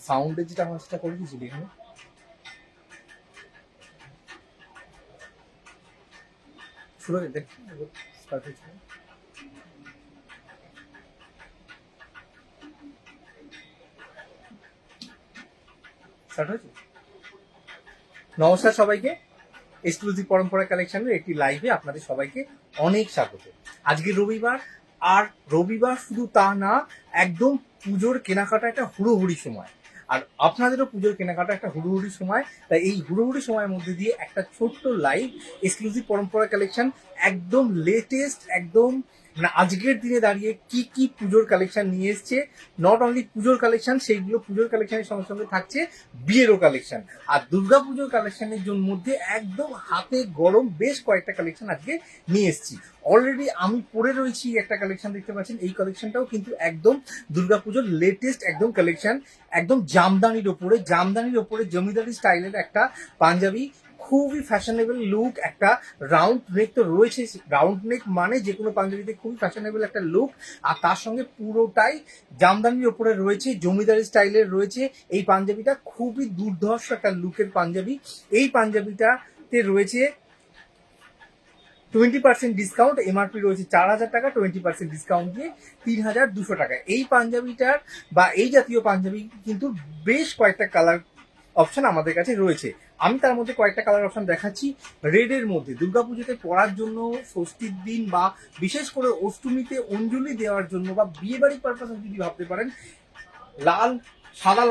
সাউন্ডের যেটা আমার সেটা করে দিয়েছিলি এখানে শুরু হয়ে দেখ স্টার্ট হয়েছে স্টার্ট হয়েছে। নমস্কার সবাইকে, এক্সক্লুসিভ পরম্পরা কালেকশনের একটি লাইভে আপনাদের সবাইকে অনেক স্বাগত। আজকে রবিবার, আর রবিবার শুধু তা না, একদম পুজোর কেনাকাটা একটা হুড়োহুড়ি সময়, আর আপনাদেরও পুজোর কেনাকাটা একটা হুড়োহুড়ি সময়। তাই এই হুড়োহুড়ি সময়ের মধ্যে দিয়ে একটা ছোট্ট লাইভ এক্সক্লুসিভ পরম্পরা কালেকশন, একদম লেটেস্ট, একদম মানে আজকের দিনে দাঁড়িয়ে কি কি পুজোর কালেকশন নিয়ে এসছে। নট অনলি পুজোর কালেকশন, সেইগুলো পুজোর কালেকশনের সঙ্গে সঙ্গে থাকছে বিয়েরও কালেকশন, আর দুর্গা পুজোর কালেকশনের জন্য মধ্যে একদম হাতে গরম বেশ কয়েকটা কালেকশন আজকে নিয়ে এসেছি। অলরেডি আমি পরে রয়েছি একটা কালেকশন দেখতে পাচ্ছেন, এই কালেকশনটাও কিন্তু একদম দুর্গাপুজোর লেটেস্ট একদম কালেকশন, একদম জামদানির ওপরে জমিদারি স্টাইলের একটা পাঞ্জাবি, খুবই ফ্যাশনেবল লুক, একটা রাউন্ড নেক তো রয়েছে, রাউন্ড নেক মানে যে কোনো পাঞ্জাবিতে খুবই ফ্যাশনেবল একটা লুক, আর তার সঙ্গে পুরোটাই জামদানির ওপরে রয়েছে, জমিদারি স্টাইলের রয়েছে। এই পাঞ্জাবিটা খুবই দুর্ধর্ষ একটা লুকের পাঞ্জাবি। এই পাঞ্জাবিটাতে রয়েছে 20% ডিসকাউন্ট, এমআরপি রয়েছে 4,000 টাকা, 20% ডিসকাউন্ট দিয়ে 3,200 টাকা। এই পাঞ্জাবিটার বা এই জাতীয় পাঞ্জাবি কিন্তু বেশ কয়েকটা কালার অপশন আমাদের কাছে রয়েছে। আমি তার মধ্যে কয়েকটা কালার অপশন দেখাচ্ছি। রেডের মধ্যে দুর্গাপুজোতে পরার জন্য, ষষ্ঠীর দিন বা বিশেষ করে অষ্টমীতে অঞ্জলি দেওয়ার জন্য বা বিয়ে বাড়ির পারপাসে যদি ভাবতে পারেন, লাল সাদা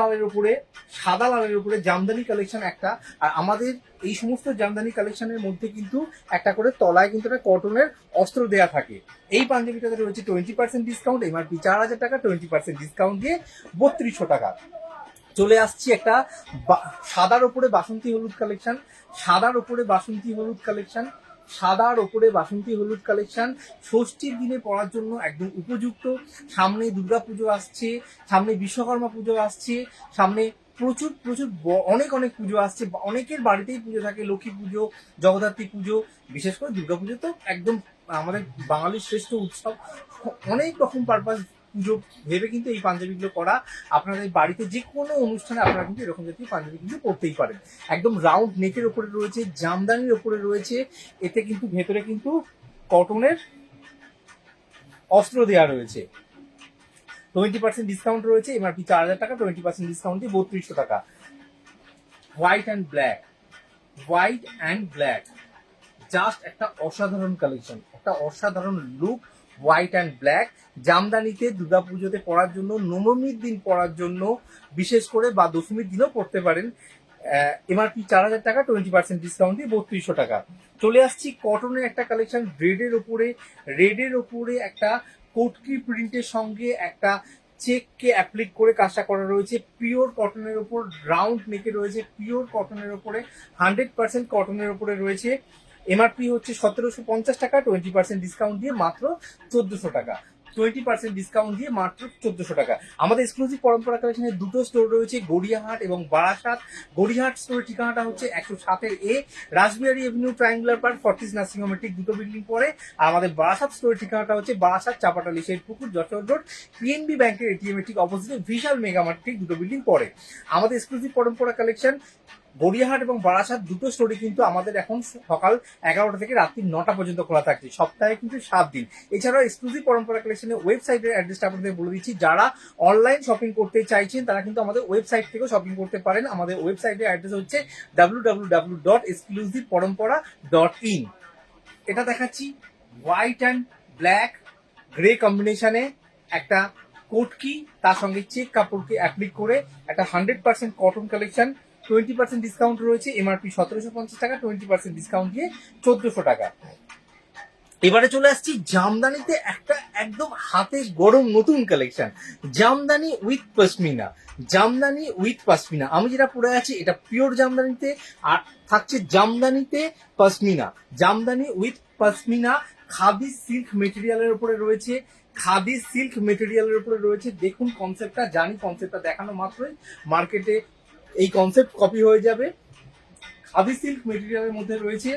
লালের উপরে জামদানি কালেকশন একটা। আর আমাদের এই সমস্ত জামদানি কালেকশনের মধ্যে কিন্তু একটা করে তলায় কিন্তু একটা কটনের অস্ত্র দেয়া থাকে। এই পাঞ্জাবিটাতে রয়েছে 20% ডিসকাউন্ট, এমআরপি 4,000 টাকা, 20% ডিসকাউন্ট দিয়ে 3200 টাকা। চলে আসছি একটা সাদার ওপরে বাসন্তী হলুদ কালেকশন, সাদার ওপরে বাসন্তী হলুদ কালেকশন ষষ্ঠীর দিনে পরার জন্য একদম উপযুক্ত। সামনে দুর্গাপুজো আসছে, সামনে বিশ্বকর্মা পুজো আসছে, সামনে প্রচুর প্রচুর অনেক অনেক পুজো আসছে। অনেকের বাড়িতেই পুজো থাকে, লক্ষ্মী পুজো, জগদ্ধাত্রী পুজো, বিশেষ করে দুর্গাপুজো তো একদম আমাদের বাঙালির শ্রেষ্ঠ উৎসব। অনেক রকম পারপাস পুজো ভেবে কিন্তু এই পাঞ্জাবিগুলো করা। আপনাদের বাড়িতে যে কোনো অনুষ্ঠানে আপনারা কিন্তু এরকম জাতীয় পাঞ্জাবি কিন্তু পরতেই পারেন। একদম রাউন্ড নেকের ওপরে রয়েছে, জামদানির ওপরে রয়েছে, এতে কিন্তু ভেতরে কিন্তু কটনের অস্ত্র দেওয়া রয়েছে। 20% ডিসকাউন্ট রয়েছে, এমআরপি 4,000 টাকা, 20% ডিসকাউন্ট দিয়ে 3200 টাকা। হোয়াইট অ্যান্ড ব্ল্যাক জাস্ট একটা অসাধারণ কালেকশন, একটা অসাধারণ লুক। হোয়াইট অ্যান্ড ব্ল্যাক জামদানিতে দুর্গাপুজোতে পরার জন্য, নবমীর দিন পরার জন্য বিশেষ করে, বা দশমীর দিনও পড়তে পারেন। এমআরপি 4,000 টাকা, 20% ডিসকাউন্ট দিয়ে 3200 টাকা। চলে আসছি কটনের একটা কালেকশন, রেডের ওপরে একটা কোটকি প্রিন্টের সঙ্গে একটা চেককে অ্যাপ্লিক করে কাজটা করা রয়েছে। পিওর কটনের ওপর রাউন্ড নেকে রয়েছে, পিওর কটনের ওপরে 100% কটনের ওপরে রয়েছে। এমআরপি হচ্ছে 1,750 টাকা, 20% ডিসকাউন্ট দিয়ে মাত্র 1,400 টাকা। 20% ডিসকাউন্ট দিয়ে মাত্র 1,400 টাকা। আমাদের এক্সক্লুসিভ পরম্পরা কালেকশনের দুটো স্টোর রয়েছে, গড়িয়াহাট এবং বারাসাত। গড়িয়াহাট স্টোরের ঠিকানাটা হচ্ছে 107-এ Rashbehari avenue, triangular park, Fortis nursing হোমের ঠিক দুটো বিল্ডিং পরে। আর আমাদের বারাসাত স্টোরের ঠিকানাটা হচ্ছে বারাসাত চাপাটালি শেরপুকুর যশোর রোড, পিএনবি ব্যাংকের এটিএম এর ঠিক অপোজিটে বিশাল মেগামার্ট ঠিক দুটো বিল্ডিং পরে। আমাদের এক্সক্লুসিভ পরম্পরা কালেকশন গড়িয়াহাট এবং বারাসাত দুটো স্টোরে কিন্তু আমাদের এখন সকাল 11টা থেকে রাত্রি 9টা পর্যন্ত খোলা থাকছে, সপ্তাহে কিন্তু 7 দিন। এছাড়াও এক্সক্লুসিভ পরম্পরা কালেকশনের ওয়েবসাইটের অ্যাড্রেসটা আপনাদের বলে দিচ্ছি। যারা অনলাইন শপিং করতে চাইছেন তারা কিন্তু আমাদের ওয়েবসাইট থেকেও শপিং করতে পারেন। আমাদের ওয়েবসাইটের অ্যাড্রেস হচ্ছে www.exclusivparampara.in। এটা দেখাচ্ছি হোয়াইট অ্যান্ড ব্ল্যাক গ্রে কম্বিনেশনে একটা কোটকি, তার সঙ্গে চেক কাপড়কে অ্যাপ্লিক করে একটা 100% কটন কালেকশন। 20% ডিসকাউন্ট রয়েছে, এমআরপি 1,750 টাকা, 20% ডিসকাউন্ট দিয়ে 1,400 টাকা। এবারে চলে আসছি জামদানিতে একটা একদম হাতে গরম নতুন কালেকশন, জামদানি উইথ পশমিনা। আমি যেটা পরে আছি এটা পিওর জামদানিতে, আর থাকছে জামদানি উইথ পশমিনা। খাদি সিল্ক মেটেরিয়ালের উপরে রয়েছে। দেখুন কনসেপ্টটা, জানি কনসেপ্টটা দেখানো মাত্রই মার্কেটে এই কনসেপ্ট কপি হয়ে যাবে। খাদি সিল্ক মেটেরিয়ালের মধ্যে রয়েছে,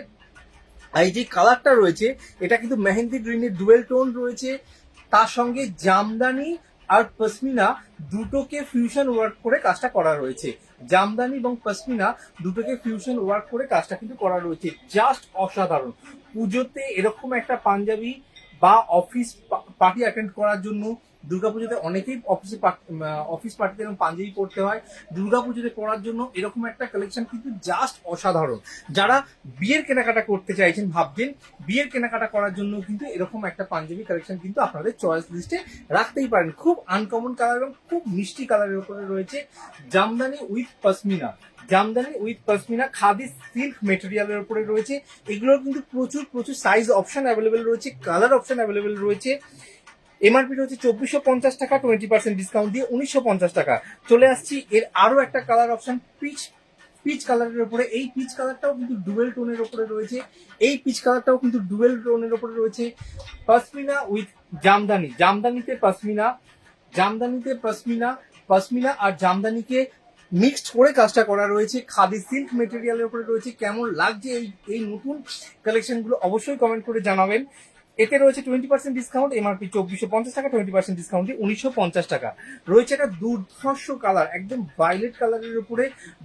এই যে কালারটা রয়েছে এটা কিন্তু মেহেন্দি গ্রিনের ডুয়েল টোন রয়েছে, তার সঙ্গে জামদানি আর পশমিনা দুটোকে ফিউশন ওয়ার্ক করে কাজটা করা রয়েছে। জামদানি এবং পশমিনা দুটোকে ফিউশন ওয়ার্ক করে কাজটা কিন্তু করা রয়েছে, জাস্ট অসাধারণ। পুজোতে এরকম একটা পাঞ্জাবি বা অফিস পার্টি অ্যাটেন্ড করার জন্য, দুর্গাপুজোতে অনেকেই অফিস পার্টিতে এরকম পাঞ্জাবি পরতে হয়, দুর্গাপুজোতে পরার জন্য এরকম একটা কালেকশন কিন্তু জাস্ট অসাধারণ। যারা বিয়ের কেনাকাটা করতে চাইছেন, ভাবছেন বিয়ের কেনাকাটা করার জন্য, কিন্তু এরকম একটা পাঞ্জাবি কালেকশন কিন্তু আপনাদের চয়েস লিস্টে রাখতেই পারেন। খুব আনকমন কালার এবং খুব মিষ্টি কালারের উপরে রয়েছে jamdani with pashmina. Jamdani with pashmina khadi silk মেটেরিয়ালের উপরে রয়েছে। এগুলোর কিন্তু প্রচুর প্রচুর সাইজ অপশন অ্যাভেলেবেল রয়েছে, কালার অপশন অ্যাভেলেবেল রয়েছে। এমআরপি হচ্ছে 2450 টাকা, 20% ডিসকাউন্ট দিয়ে 1950 টাকা। চলে আসছি এর আরো একটা কালার অপশন, পিচ কালারের উপরে। এই পিচ কালারটাও কিন্তু ডুয়েল টোনের উপরে রয়েছে। এই পিচ কালারটাও কিন্তু ডুয়েল টোনের উপরে রয়েছে। পশমিনা উইথ জামদানি, জামদানিতে পশমিনা, জামদানিতে পশমিনা, পশমিনা আর জামদানিকে মিক্সড করে কাজটা করা রয়েছে, খাদি সিল্ক মেটেরিয়ালের উপরে রয়েছে। কেমন লাগছে এই এই নতুন কালেকশনগুলো অবশ্যই কমেন্ট করে জানাবেন। এতে রয়েছে 20% ডিসকাউন্ট, এমআরপি 2450 টাকা, 20% ডিসকাউন্ট দিয়ে 1950 টাকা। রয়েছে একটা দুর্ধর্ষ কালার, একদম ভায়োলেট কালারের উপরে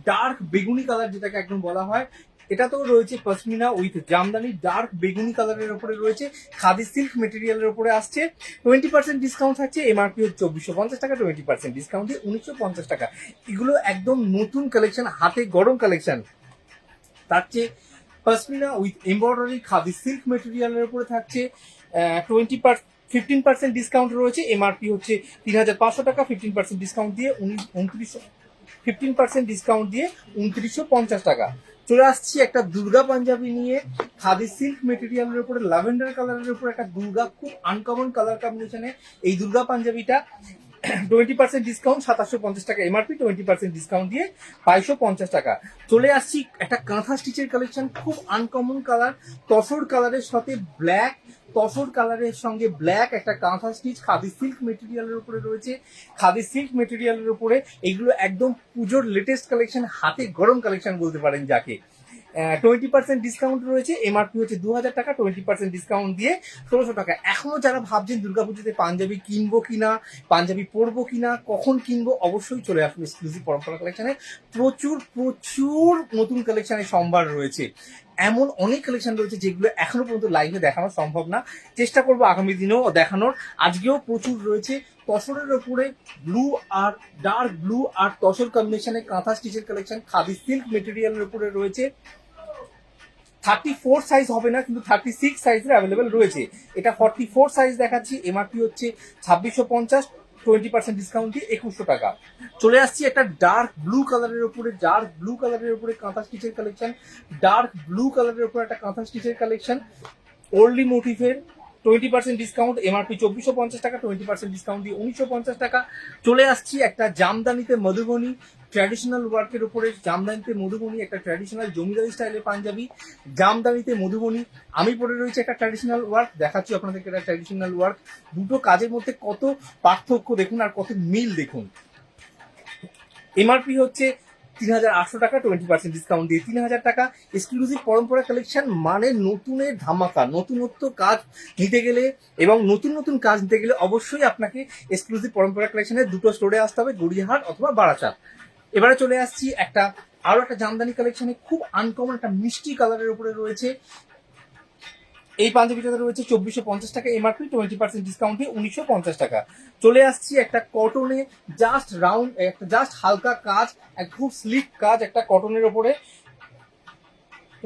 ডার্ক বেগুনি কালার, যেটাকে একদম বলা হয়। এটা তো রয়েছে পশমিনা উইথ জামদানি, ডার্ক বেগুনি কালারের উপরে রয়েছে, খাদি সিল্ক মেটেরিয়ালের উপরে আসছে। 20% ডিসকাউন্ট থাকছে, এমআরপি 2450 টাকা, 20% ডিসকাউন্ট দিয়ে 1950 টাকা। এগুলো একদম নতুন কালেকশন, হাতে গরম কালেকশন। তার চেয়ে pashmina with embroidery khadi silk মেটেরিয়ালের উপরে থাকছে 15% ডিসকাউন্ট রয়েছে, এমআরপি হচ্ছে 3500 টাকা, 15% ডিসকাউন্ট দিয়ে 15% ডিসকাউন্ট দিয়ে 2950 টাকা। চলে আসছি একটা দুর্গা পাঞ্জাবি নিয়ে, খাদি সিল্ক মেটেরিয়ালের উপরে ল্যাভেন্ডার কালারের উপরে একটা দুর্গা, খুব আনকমন কালার কম্বিনেশনে এই দুর্গা পাঞ্জাবিটা। 20% ডিসকাউন্ট 2750 টাকা, এমআরপি 20% ডিসকাউন্ট দিয়ে 2250 টাকা। চলে আসছি একটা কাঁথা স্টিচের কালেকশন, খুব আনকমন কালার, তসর কালারের সাথে ব্ল্যাক, তসর কালারের সঙ্গে ব্ল্যাক একটা কাঁথা স্টিচ খাদি সিল্ক মেটেরিয়ালের উপরে রয়েছে। খাদি সিল্ক মেটেরিয়ালের উপরে এগুলো একদম পুজোর লেটেস্ট কালেকশন, হাতে গরম কালেকশন বলতে পারেন যাকে। 20% ডিসকাউন্ট রয়েছে, এমআরপি হচ্ছে 2000 টাকা, 20% ডিসকাউন্ট দিয়ে 1600 টাকা। এখনো যারা ভাবছেন দুর্গাপুজোতে পাঞ্জাবি কিনবো কিনা, পাঞ্জাবি পরবো কিনা, কখন কিনবো, অবশ্যই চলে আসুন এক্সক্লুসিভ পরম্পরা কালেকশনে। প্রচুর প্রচুর নতুন কালেকশনের সম্ভার রয়েছে, এমন অনেক কালেকশন রয়েছে যেগুলো এখনো পর্যন্ত লাইভে দেখানো সম্ভব না, চেষ্টা করবো আগামী দিনেও দেখানোর। আজকেও প্রচুর রয়েছে তসরের উপরে ব্লু আর ডার্ক ব্লু আর তসর কম্বিনেশনে কাঁথা স্টিচের কালেকশন, খাদি সিল্ক মেটেরিয়ালের উপরে রয়েছে। 34 সাইজ হবে না, কিন্তু 36 সাইজের অ্যাভেলেবেল রয়েছে। এটা 44 সাইজ দেখাচ্ছি, এমআরপি হচ্ছে 2650, 20% ডিসকাউন্ট দিয়ে 2100 টাকা। চলে আসছি একটা ডার্ক ব্লু কালারের উপরে, ডার্ক ব্লু কালারের উপরে কাঁথা স্টিচের কালেকশন, ডার্ক ব্লু কালারের উপরে একটা কাঁথা স্টিচের কালেকশন, ওল্ডলি মোটিভের। 20% ডিসকাউন্ট, এমআরপি 2450 টাকা, 20% ডিসকাউন্ট দিয়ে 1950 টাকা। চলে আসছি একটা জামদানিতে মধুবনী ট্র্যাডিশনাল ওয়ার্কের উপরে, জামদানিতে মধুবনী একটা ট্র্যাডিশনাল জমিদারি স্টাইলের পাঞ্জাবি, জামদানিতে মধুবনী। আমি পরে রয়েছে একটা ট্র্যাডিশনাল ওয়ার্ক, দেখাচ্ছি আপনাদেরকে একটা ট্র্যাডিশনাল ওয়ার্ক। দুটো কাজের মধ্যে কত পার্থক্য দেখুন আর কত মিল দেখুন। এমআরপি হচ্ছে 3800 টাকা, 20% ডিসকাউন্ট দিয়ে 3000 টাকা। এক্সক্লুসিভ পরম্পরা কালেকশন মানে নতুনের ধামাকা। নতুনত্ব কাজ নিতে গেলে এবং নতুন নতুন কাজ নিতে গেলে অবশ্যই আপনাকে এক্সক্লুসিভ পরম্পরা কালেকশনের দুটো স্টোরে আসতে হবে, গড়িয়াহাট অথবা বারাসাত। এবারে চলে আসছি আরো একটা জামদানি কালেকশনে, খুব আনকমন একটা মিষ্টি কালারের উপরে রয়েছে। এই পাঞ্জাবিটাতে রয়েছে 2450 টাকা, এমআরপি 20% ডিসকাউন্ট দিয়ে 1950 টাকা। চলে আসছি একটা কটনে, জাস্ট রাউন্ড, একটা জাস্ট হালকা কাজ, এক খুব স্লিক কাজ একটা কটনের ওপরে,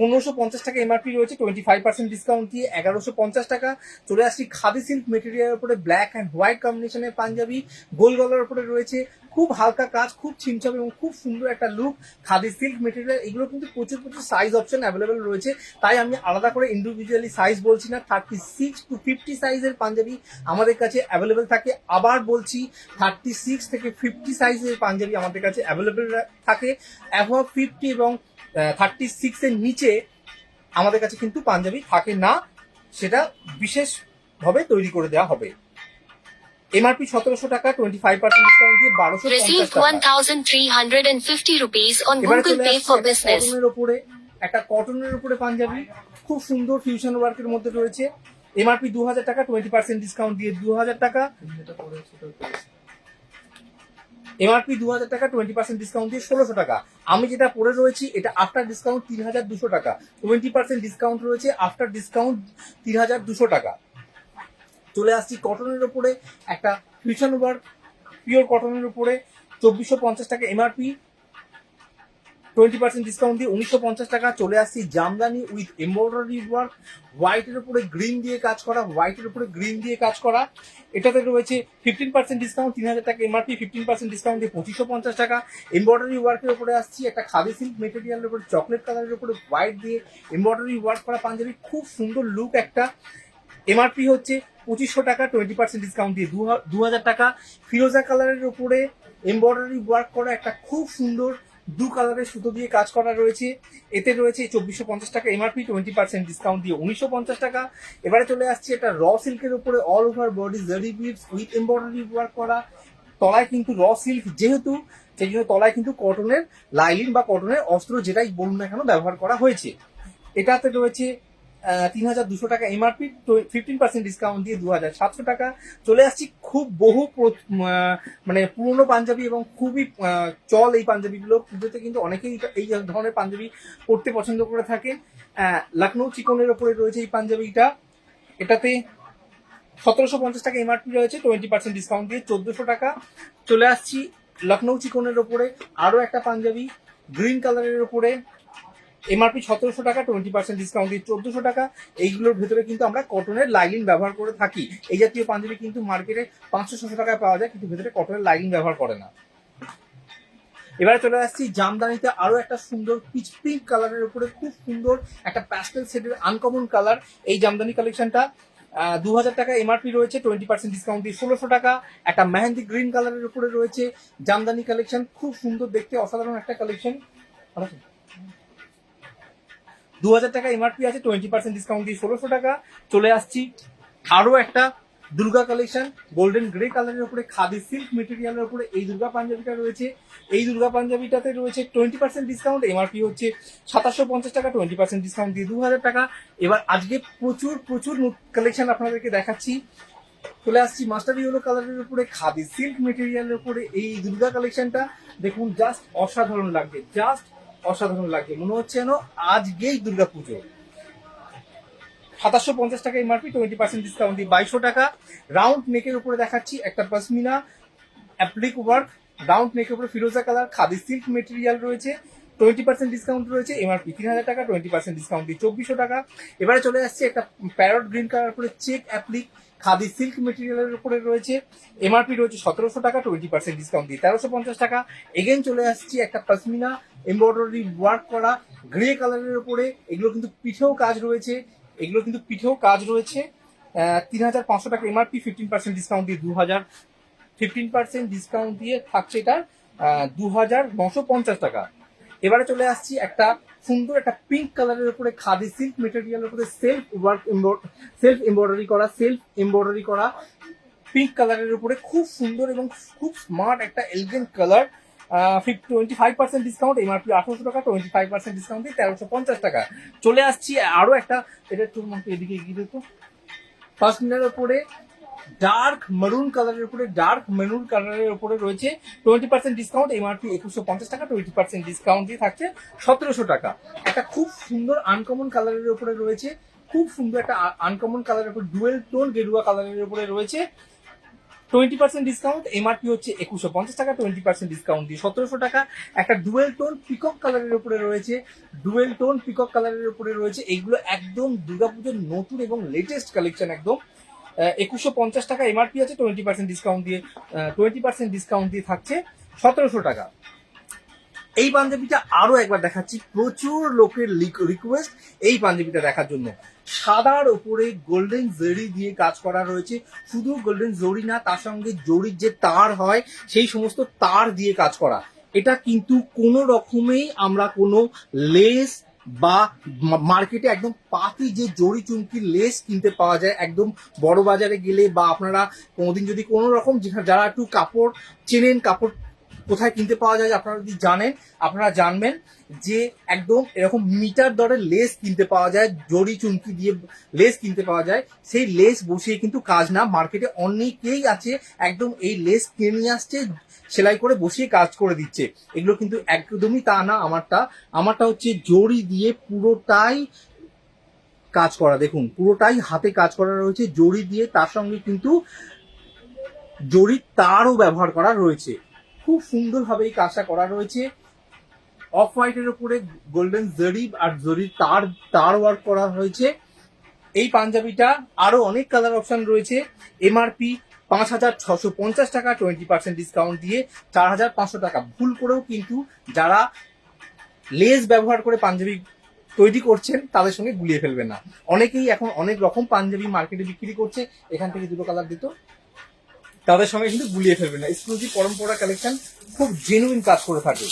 1550 টাকা এমআরপি রয়েছে, 25% ডিসকাউন্ট দিয়ে 1150 টাকা। চলে আসছি খাদি সিল্ক মেটেরিয়ালের উপরে ব্ল্যাক অ্যান্ড হোয়াইট কম্বিনেশনের পাঞ্জাবি, গোল গলার উপরে রয়েছে, খুব হালকা কাজ, খুব ছিমছাম এবং খুব সুন্দর একটা লুক। খাদি সিল্ক মেটেরিয়াল, এগুলো কিন্তু প্রচুর প্রচুর সাইজ অপশন অ্যাভেলেবেল রয়েছে, তাই আমি আলাদা করে ইন্ডিভিজুয়ালি সাইজ বলছি না। 36 to 50 সাইজের পাঞ্জাবি আমাদের কাছে অ্যাভেলেবেল থাকে। আবার বলছি 36 থেকে 50 সাইজের পাঞ্জাবি আমাদের কাছে অ্যাভেলেবেল থাকে। অ্যাভাব 50 এবং 36 এর নিচে আমাদের কাছে কিন্তু পাঞ্জাবি থাকে না, সেটা বিশেষভাবে তৈরি করে দেওয়া হবে। এমআরপি 1700 টাকা, 25% ডিসকাউন্ট দিয়ে 1250 Received টাকা। 1,350 rupees on এবারে Google চলে Pay আসছে for একটা business. কটনের উপরে পাঞ্জাবি, খুব সুন্দর ফিউশন ওয়ার্কের মধ্যে রয়েছে। এমআরপি 2000 টাকা, 20% ডিসকাউন্ট দিয়ে 2000 টাকা। এমআরপি 2000 টাকা, 20% ডিসকাউন্ট দিয়ে 1600 টাকা। আমি যেটা পরে রয়েছি এটা আফটার ডিসকাউন্ট 3200 টাকা, 20% ডিসকাউন্ট রয়েছে, আফটার ডিসকাউন্ট 3200 টাকা। চলে আসছি কটনের উপরে, একটা ফিউশন ওয়ার্ক পিওর কটনের উপরে 2450 টাকা এমআরপি, 20% ডিসকাউন্ট দিয়ে 1950 টাকা। চলে আসছি জামদানি উইথ এমব্রয়ডারি ওয়ার্ক, হোয়াইটের উপরে গ্রিন দিয়ে কাজ করা, হোয়াইটের উপরে গ্রিন দিয়ে কাজ করা। এটাতে রয়েছে 15% ডিসকাউন্ট, 3000 টাকা এমআরপি, 15% ডিসকাউন্ট দিয়ে 2550 টাকা। এমব্রয়ডারি ওয়ার্কের উপরে আসছি একটা খাদি সিল্ক মেটেরিয়ালের উপরে চকলেট কালারের উপরে হোয়াইট দিয়ে এমব্রয়ডারি ওয়ার্ক করা পাঞ্জাবি, খুব সুন্দর লুক একটা। এমআরপি হচ্ছে 2500 টাকা, 20% ডিসকাউন্ট দিয়ে 2000 টাকা। ফিরোজা কালারের উপরে এমব্রয়ডারি ওয়ার্ক করা একটা খুব সুন্দর দু কালারের সুতো দিয়ে কাজ করা রয়েছে, এতে রয়েছে 2450 টাকা এমআরপি, 20% ডিসকাউন্ট দিয়ে 1950 টাকা। এবারে চলে আসছে এটা র সিল্কের উপরে অল ওভার বডি জারি বিডস উইথ এমব্রয়ডারি ওয়ার্ক করা, তলায় কিন্তু র সিল্ক যেহেতু সেই জন্য তলায় কিন্তু কটনের লাইলিন বা কটনের অস্ত্র যেটাই বলুন না কেন ব্যবহার করা হয়েছে। এটাতে রয়েছে 3200 টাকা এমআরপি, 15% ডিসকাউন্ট দিয়ে 2700 টাকা। চলে আসছি খুব মানে পুরনো পাঞ্জাবি এবং খুবই চল এই পাঞ্জাবিগুলো, পুজোতে কিন্তু অনেকেই এই ধরনের পাঞ্জাবি পরতে পছন্দ করে থাকে। লখনৌ চিকনের ওপরে রয়েছে এই পাঞ্জাবিটা, এটাতে 1750 টাকা এমআরপি রয়েছে, 20% ডিসকাউন্ট দিয়ে 1400 টাকা। চলে আসছি লখনৌ চিকনের ওপরে আরো একটা পাঞ্জাবি গ্রিন কালারের ওপরে, এমআরপি 1700 টাকা, 20% ডিসকাউন্ট দিয়ে 1400 টাকা। এইগুলোর ভেতরে কিন্তু আমরা কটনের লাইনিং ব্যবহার করে থাকি। এই জাতীয় পাঞ্জাবি কিন্তু মার্কেটে 500-600 টাকায় পাওয়া যায়, কিন্তু ভেতরে কটনের লাইনিং ব্যবহার করে না। এবারে চলে আসছি জামদানিতে আরো একটা সুন্দর পিচ পিঙ্ক কালারের উপরে খুব সুন্দর একটা প্যাস্টেল শেডের আনকমন কালার। এই জামদানি কালেকশনটা 2000 টাকা এমআরপি রয়েছে, 20% ডিসকাউন্ট দিয়ে 1600 টাকা। একটা মেহেন্দি গ্রিন কালারের উপরে রয়েছে জামদানি কালেকশন, খুব সুন্দর দেখতে, অসাধারণ একটা কালেকশন। 2000 টাকা এমআরপি আছে, 20% ডিসকাউন্ট দিয়ে 1600 টাকা। চলে আসছি আরো একটা দুর্গা কালেকশন, গোল্ডেন গ্রে কালারের উপরে খাদি সিল্ক মেটেরিয়ালের উপরে এই দুর্গা পাঞ্জাবিটা রয়েছে। এই দুর্গা পাঞ্জাবিটাতে রয়েছে 20% ডিসকাউন্ট, এমআরপি হচ্ছে 2750 টাকা, 20% ডিসকাউন্ট দিয়ে 2000 টাকা। এবার আজকে প্রচুর প্রচুর কালেকশন আপনাদেরকে দেখাচ্ছি। চলে আসছি মাস্টার ইয়েলো কালারের উপরে খাদি সিল্ক মেটেরিয়ালের উপরে এই দুর্গা কালেকশনটা দেখুন, জাস্ট অসাধারণ লাগবে, জাস্ট অসাধারণ লাগবে, মনে হচ্ছে যেন আজকেই দুর্গা পুজো। 2750 টাকা এমআরপি, 20% ডিসকাউন্ট দিয়ে 2200 টাকা। রাউন্ড নেকের উপরে দেখাচ্ছি একটা পশমিনা অ্যাপ্লিক ওয়ার্ক, রাউন্ড নেকের উপরে ফিরোজা কালার খাদি সিল্ক মেটেরিয়াল রয়েছে, 20% ডিসকাউন্ট রয়েছে, এমআরপি 3000 টাকা, 20% ডিসকাউন্ট দিয়ে 2400 টাকা। এবারে চলে আসছে একটা প্যারট গ্রিন কালার উপরে চেক অ্যাপ্লিক খাদি সিল্ক মেটেরিয়ালের উপরে রয়েছে, এমআরপি রয়েছে 1700 টাকা, 20% ডিসকাউন্ট দিয়ে 1350 টাকা। এগেন চলে আসছি একটা পশমিনা এমব্রয়ডারি ওয়ার্ক করা গ্রে কালারের উপরে, এগুলো কিন্তু পিঠেও কাজ রয়েছে, এগুলো কিন্তু পিঠেও কাজ রয়েছে। 3500 টাকা এমআরপি, 15% ডিসকাউন্ট দিয়ে 15% ডিসকাউন্ট দিয়ে থাকছে এটা 2950 টাকা। এবারে চলে আসছি একটা সুন্দর একটা পিঙ্ক কালারের উপরে খাদি সিল্ক মেটেরিয়ালের উপরে সেলফ এমব্রয়ডারি করা পিঙ্ক কালারের উপরে খুব সুন্দর এবং খুব স্মার্ট একটা এলিগেন্ট কালার। 25% ডিসকাউন্ট, এমআরপি 800 টাকা, 25% ডিসকাউন্ট দিয়ে 1350 টাকা। চলে আসছি আরো একটা, এটা একটু এদিকে এগিয়ে দিত, পাশমিনার উপরে ডার্ক মেরুন কালারের উপরে রয়েছে 20% ডিসকাউন্ট, এমআরপি 2150 টাকা, 20% ডিসকাউন্ট দিয়ে থাকছে 1700 টাকা। একটা খুব সুন্দর আনকমন কালারের উপরে রয়েছে, খুব সুন্দর একটা আনকমন কালারের উপরে ডুয়েল টোন গেরুয়া কালারের উপরে রয়েছে, 20% ডিসকাউন্ট, এমআরপি হচ্ছে 2150 টাকা, 20% ডিসকাউন্ট দিয়ে 1700 টাকা। একটা ডুয়েল টোন পিকক কালারের উপরে রয়েছে, এইগুলো একদম দুর্গাপুজোর নতুন এবং লেটেস্ট কালেকশন একদম। 2150 টাকা এমআরপি আছে, 20% ডিসকাউন্ট দিয়ে থাকছে 1700 টাকা। এই পাঞ্জাবিটা আরো একবার দেখাচ্ছি, প্রচুর লোকের রিকোয়েস্ট এই পাঞ্জাবিটা দেখার জন্য। সাদার উপরে গোল্ডেন জরি দিয়ে কাজ করা রয়েছে, শুধু গোল্ডেন জরি না, তার সঙ্গে জরির যে তার হয় সেই সমস্ত তার দিয়ে কাজ করা। এটা কিন্তু কোনো রকমেই আমরা কোনো লেস বা মার্কেটে একদম পাতি যে জরি চুমকির লেস কিনতে পাওয়া যায় একদম বড় বাজারে গেলে, বা আপনারা কোনোদিন যদি কোনো রকম যারা একটু কাপড় চেনেন, কাপড় কোথায় কিনতে পাওয়া যায় আপনারা যদি জানেন, আপনারা জানবেন যে একদম এরকম মিটার দরে লেস কিনতে পাওয়া যায়, জড়ি চুমকি দিয়ে লেস কিনতে পাওয়া যায়। সেই লেস বসিয়ে কিন্তু কাজ না, মার্কেটে অনেকেই আছে একদম এই লেস কিনে নিয়ে আসছে, সেলাই করে বসিয়ে কাজ করে দিচ্ছে। এগুলো কিন্তু একদমই তা না। আমারটা হচ্ছে জড়ি দিয়ে পুরোটাই কাজ করা, দেখুন পুরোটাই হাতে কাজ করা রয়েছে জড়ি দিয়ে, তার সঙ্গে কিন্তু জড়ির তারও ব্যবহার করা রয়েছে। খুব সুন্দরভাবে এই কাজটা করা রয়েছে। অফ হোয়াইটের উপরে গোল্ডেন জরি আর জরির তার ওয়ার্ক করা হয়েছে। এই পাঞ্জাবিটা আরো অনেক কালার অপশন রয়েছে। এমআরপি 5,650 টাকা, 20% ডিসকাউন্ট দিয়ে 4,500 টাকা। ভুল করেও কিন্তু যারা লেস ব্যবহার করে পাঞ্জাবি তৈরি করছেন তাদের সঙ্গে গুলিয়ে ফেলবেন না। অনেকেই এখন অনেক রকম পাঞ্জাবি মার্কেটে বিক্রি করছে, এখান থেকে দুটো কালার দিত, তাদের সঙ্গে কিন্তু গুলিয়ে ফেলবেন না। এক্সক্লুসিভ পরম্পরা কালেকশন খুব জেনুইন কাজ করে থাকে।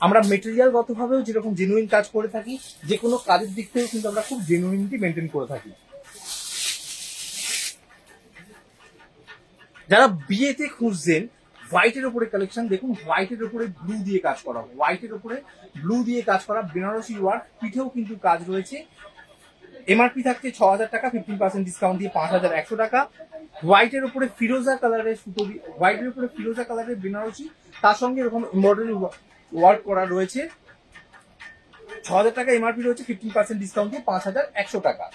আমরা মেটেরিয়াল গতভাবেও যেরকম জেনুইন কাজ করে থাকি, যে কোনো কাজের দিক থেকেও কিন্তু আমরা খুব জেনুইনিটি মেনটেন করে থাকি। যারা বিয়েতে খুঁজছেন হোয়াইটের উপরে কালেকশন, দেখুন হোয়াইটের উপরে ব্লু দিয়ে কাজ করা, হোয়াইটের উপরে ব্লু দিয়ে কাজ করা বেনারসি ওয়ার্ক, পিঠেও কিন্তু কাজ রয়েছে। এমআরপি থাকছে 6,000 টাকা, 15% ডিসকাউন্ট দিয়ে 5,100 টাকা। হোয়াইটের উপরে ফিরোজা কালারের সুতো, হোয়াইটের উপরে ফিরোজা কালারের বেনারসি, তার সঙ্গে এরকম এমব্রয়ডারি ওয়ার্ক করা রয়েছে। 6,000 টাকা এমআরপি রয়েছে, 15% ডিসকাউন্ট দিয়ে 5,100 টাকা।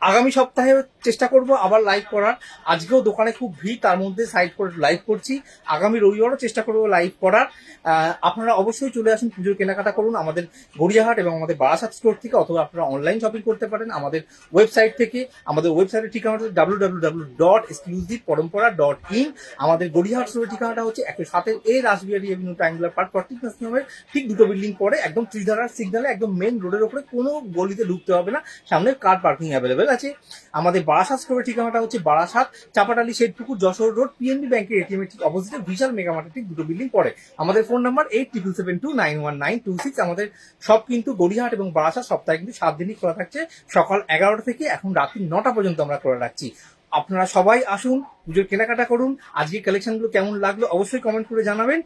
আগামী সপ্তাহে চেষ্টা করব আবার লাইভ করার। আজকেও দোকানে খুব ভিড়, তার মধ্যে সাইড করে লাইভ করছি। আগামী রবিবারও চেষ্টা করব লাইভ করার। আপনারা অবশ্যই চলে আসুন, পুজোর কেনাকাটা করুন আমাদের গড়িয়াহাট এবং আমাদের বারাসাত স্টোর থেকে, অথবা আপনারা অনলাইন শপিং করতে পারেন আমাদের ওয়েবসাইট থেকে। আমাদের ওয়েবসাইটের ঠিকানা হচ্ছে www.exclusiveparampara.in। আমাদের গড়িয়াহাট স্টোরের ঠিকানাটা হচ্ছে 107 এ রাসবিহারী এভিনিউ ট্রায়াঙ্গুলার পার্ক 40 নম্বর, ঠিক দুটো বিল্ডিং পরে একদম ত্রিধারার সিগন্যালে একদম মেন রোডের উপরে, কোনো গলিতে ঢুকতে হবে না, সামনে কার পার্কিং অ্যাভেলেবেল আছে। আমাদের বারাসাত স্টোরের ঠিকানাটা হচ্ছে বারাসাত চাপাটালি শেঠপুকুর যশোর রোড, পিএনবি ব্যাংকের এটিএম এর ঠিক অপোজিটে বিশাল মেগা মার্কেট, ঠিক দুটো বিল্ডিং পরে। আমাদের ফোন নাম্বার 8772911926। আমাদের সব কিন্তু গড়িয়াহাট এবং বারাসাত সপ্তাহে কিন্তু 7 দিনই খোলা থাকছে, সকাল 11টা থেকে এখন রাত্রি 9টা পর্যন্ত আমরা খোলা রাখছি। আপনারা সবাই আসুন, পুজোর কেনাকাটা করুন। আজকে কালেকশনগুলো কেমন লাগলো অবশ্যই কমেন্ট করে জানাবেন।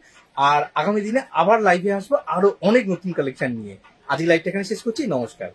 আর আগামী দিনে আবার লাইভে আসবো আরো অনেক নতুন কালেকশন নিয়ে। আজকে লাইভটা এখানে শেষ করছি, নমস্কার।